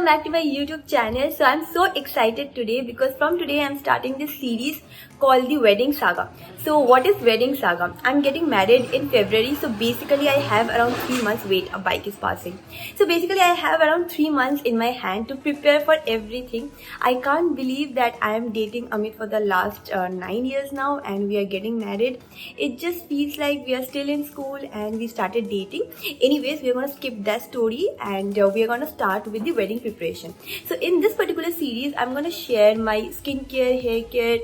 welcome back to my YouTube channel. So I'm so excited today because from today I'm starting this series called the Wedding Saga. So what is Wedding Saga? I'm getting married in February, so basically I have around 3 months. Wait, a bike is passing. So basically I have around 3 months in my hand to prepare for everything. I can't believe that I am dating Amit for the last 9 years now and we are getting married. It just feels like we are still in school and we started dating. Anyways, we're gonna skip that story and we are gonna start with the wedding preparation. So in this particular series, I'm gonna share my skincare, hair care,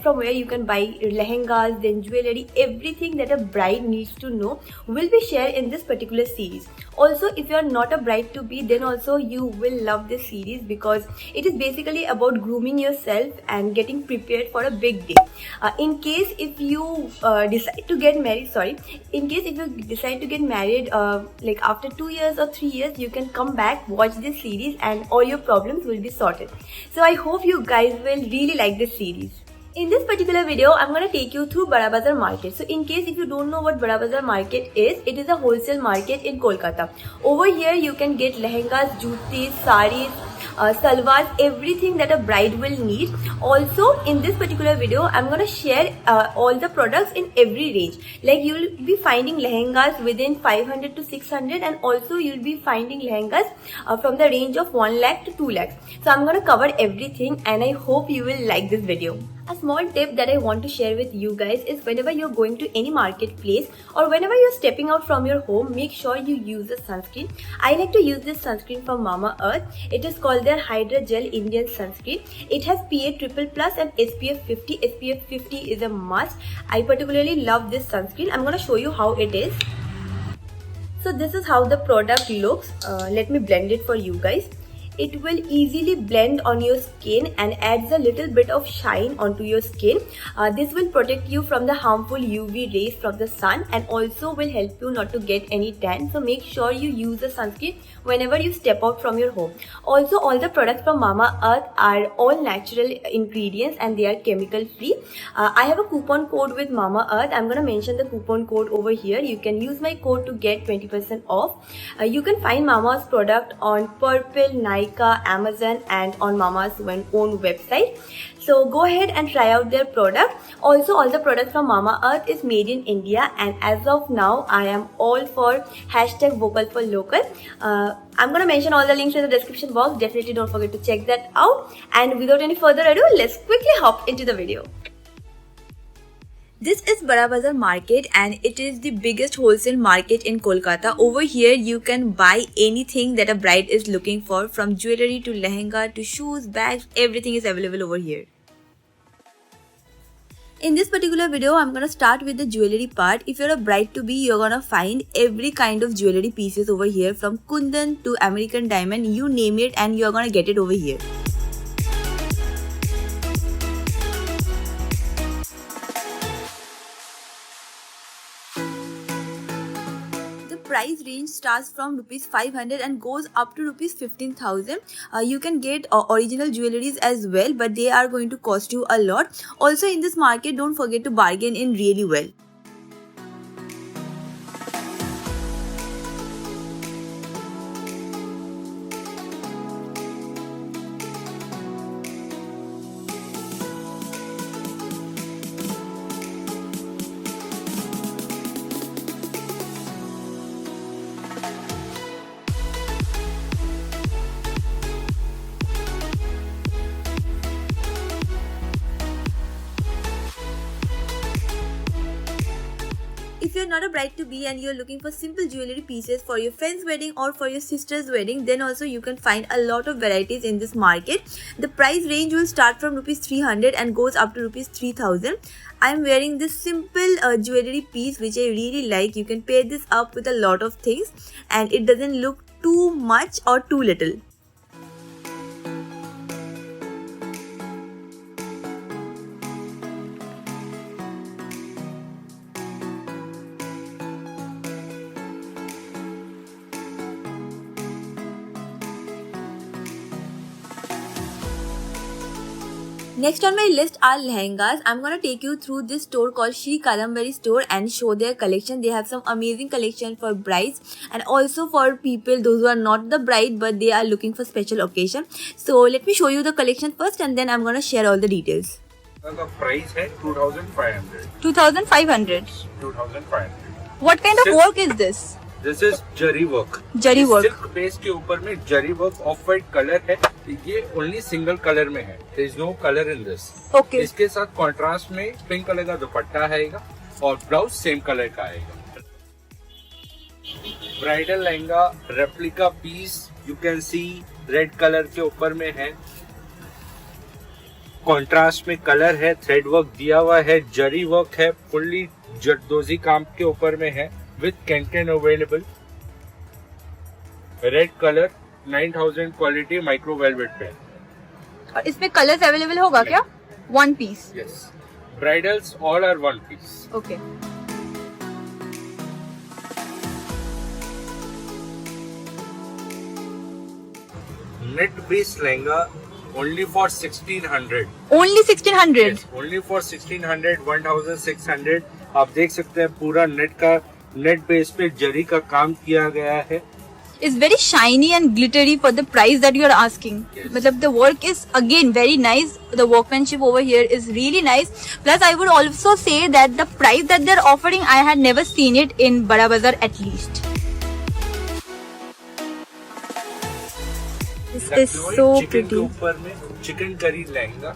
from where you can buy lehengas, then jewelry, everything that a bride needs to know will be shared in this particular series. Also, if you are not a bride to be, then also you will love this series because it is basically about grooming yourself and getting prepared for a big day. In case if you decide to get married, like after 2 years or 3 years, you can come back, watch this series and all your problems will be sorted. So I hope you guys will really like this series. In this particular video, I'm going to take you through Bada Bazar market. So in case if you don't know what Bada Bazar market is, it is a wholesale market in Kolkata. Over here, you can get lehengas, jutis, saris, salwars, everything that a bride will need. Also, in this particular video, I'm going to share all the products in every range. Like you'll be finding lehengas within 500 to 600 and also you'll be finding lehengas from the range of 1 lakh to 2 lakhs. So I'm going to cover everything and I hope you will like this video. A small tip that I want to share with you guys is whenever you're going to any marketplace or whenever you're stepping out from your home, make sure you use a sunscreen. I like to use this sunscreen from Mamaearth. It is called their Hydra Gel Indian Sunscreen. It has PA++ and SPF 50. SPF 50 is a must. I particularly love this sunscreen. I'm going to show you how it is. So this is how the product looks. Let me blend it for you guys. It will easily blend on your skin and adds a little bit of shine onto your skin. This will protect you from the harmful UV rays from the sun and also will help you not to get any tan. So make sure you use a sunscreen whenever you step out from your home. Also, all the products from Mamaearth are all natural ingredients and they are chemical free. I have a coupon code with Mamaearth. I'm going to mention the coupon code over here. You can use my code to get 20% off. You can find Mamaearth's product on Purple, Nike, Amazon and on Mama's own website. So go ahead and try out their product. Also, all the products from Mamaearth is made in India and as of now, I am all for #vocal for local. I'm going to mention all the links in the description box. Definitely don't forget to check that out. And without any further ado, let's quickly hop into the video. This is Bada Bazar market and it is the biggest wholesale market in Kolkata. Over here you can buy anything that a bride is looking for, from jewelry to lehenga to shoes, bags, everything is available over here. In this particular video, I'm gonna start with the jewelry part. If you're a bride to be, you're gonna find every kind of jewelry pieces over here, from kundan to American diamond, you name it and you're gonna get it over here. Price range starts from rupees 500 and goes up to rupees 15,000. You can get original jewelries as well, but they are going to cost you a lot. Also in this market, don't forget to bargain in really well. If you're not a bride to be and you're looking for simple jewelry pieces for your friend's wedding or for your sister's wedding, then also you can find a lot of varieties in this market. The price range will start from rupees 300 and goes up to rupees 3000. I'm wearing this simple jewelry piece which I really like. You can pair this up with a lot of things and it doesn't look too much or too little. Next on my list are lehengas. I'm gonna take you through this store called Shri Kadambari store and show their collection. They have some amazing collection for brides and also for people those who are not the bride but they are looking for special occasion. So let me show you the collection first and then I'm gonna share all the details. The price है 2500. 2500. 2500. What kind of work is this? This is zari work. Zari work. Silk base के ऊपर में जरी work of white colour है. ये only single colour में है. There is no color in this. Okay. इसके साथ कॉन्ट्रास्ट में पिंक कलर का दुपट्टा आएगा और ब्लाउज सेम कलर का आएगा. Bridal lehenga replica piece you can see red colour के ऊपर में है. कॉन्ट्रास्ट में कलर है. थ्रेड वर्क दिया हुआ है. जरी वर्क है. फुल्ली जरदोजी काम के ऊपर में है. With canton available. Red colour 9000 quality micro velvet पे. और इसमें कलर्स अवेलेबल होगा क्या? One piece. Yes. Bridals all are one piece. Okay. Net base lehenga only for 1600. Only 1600. Yes, only for 1600, 1600. आप देख सकते हैं पूरा नेट बेस पे जरी का काम किया गया है. It's very shiny and glittery for the price that you are asking. Yes. मतलब the work is again very nice. The workmanship over here is really nice. Plus I would also say that the price that they're offering, I had never seen it in Bada Bazaar at least. This is so chicken के pretty. ऊपर में chicken curry lehenga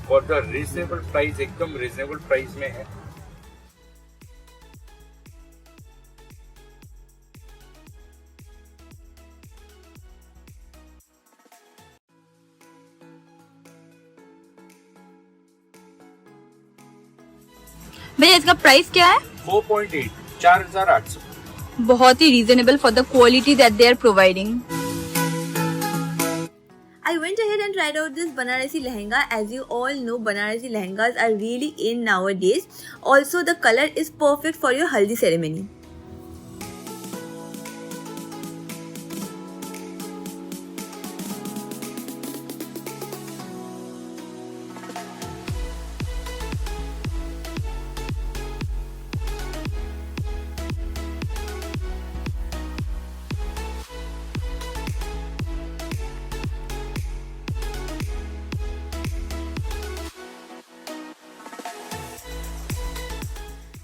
for the reasonable price. एकदम reasonable price में है. भैया इसका price क्या है? 4.8 4800. बहुत ही reasonable for the quality that they are providing. I went ahead and tried out this Banarasi lehenga. As you all know, Banarasi lehengas are really in nowadays. Also, the color is perfect for your haldi ceremony.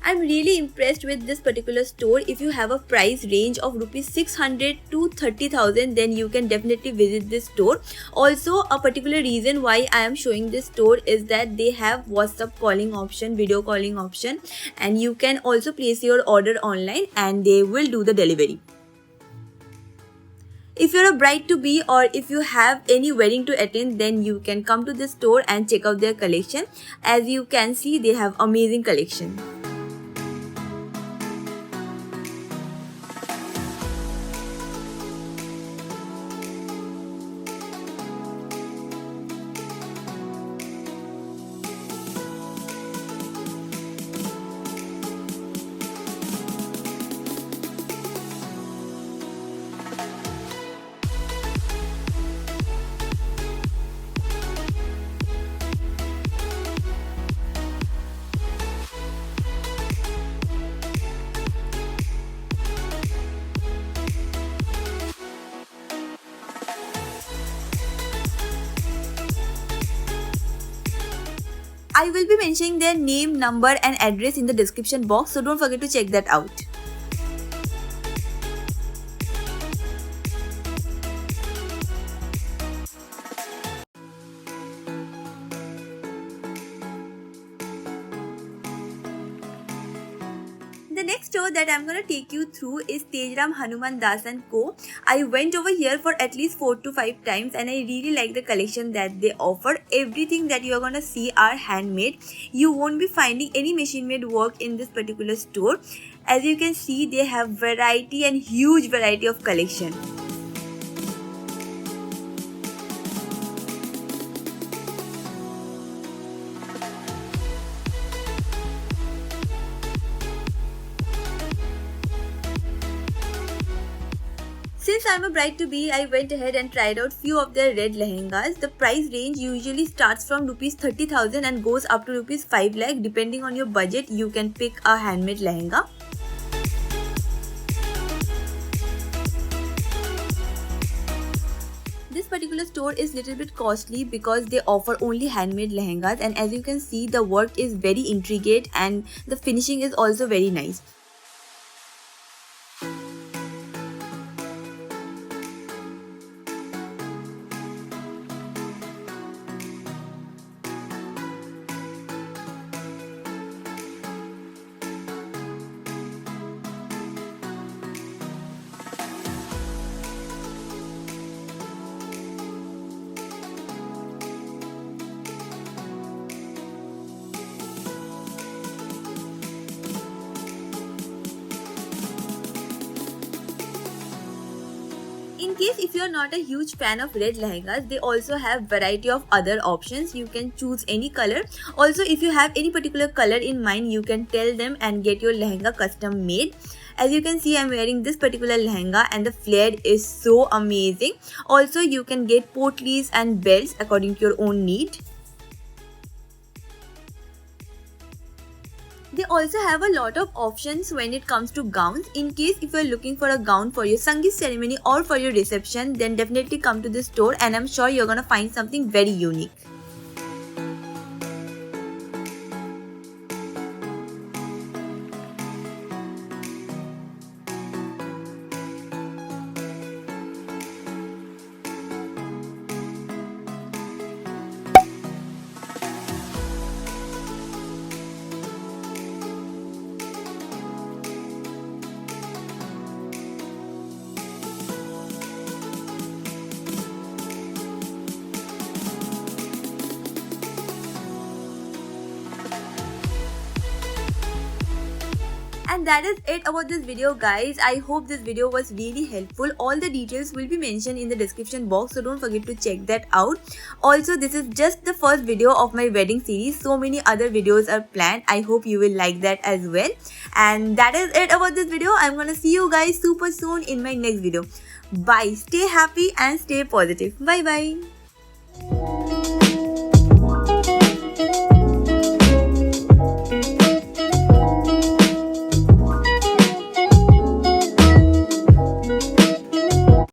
I'm really impressed with this particular store. If you have a price range of rupees 600 to 30,000, then you can definitely visit this store. Also, a particular reason why I am showing this store is that they have WhatsApp calling option, video calling option, and you can also place your order online and they will do the delivery. If you're a bride to be or if you have any wedding to attend, then you can come to this store and check out their collection. As you can see, they have amazing collection. I will be mentioning their name, number and address in the description box, so don't forget to check that out. The next store that I'm gonna take you through is Tejram Hanuman Das and Co. I went over here for at least 4 to 5 times and I really like the collection that they offer. Everything that you're gonna see are handmade. You won't be finding any machine made work in this particular store. As you can see, they have variety and huge variety of collection. Since I'm a bride to be, I went ahead and tried out few of their red lehengas. The price range usually starts from rupees 30,000 and goes up to rupees 5 lakh. Depending on your budget, you can pick a handmade lehenga. This particular store is little bit costly because they offer only handmade lehengas, and as you can see, the work is very intricate and the finishing is also very nice. In case if you are not a huge fan of red lehengas, they also have variety of other options. You can choose any color. Also, if you have any particular color in mind, you can tell them and get your lehenga custom made. As you can see, I'm wearing this particular lehenga and the flare is so amazing. Also, you can get potlis and belts according to your own need. They also have a lot of options when it comes to gowns. In case if you are looking for a gown for your Sangeet ceremony or for your reception, then definitely come to this store and I'm sure you're gonna find something very unique. And that is it about this video, guys. I hope this video was really helpful. All the details will be mentioned in the description box, so don't forget to check that out. Also, this is just the first video of my wedding series. So many other videos are planned. I hope you will like that as well. And that is it about this video. I'm gonna see you guys super soon in my next video. Bye. Stay happy and stay positive. Bye bye.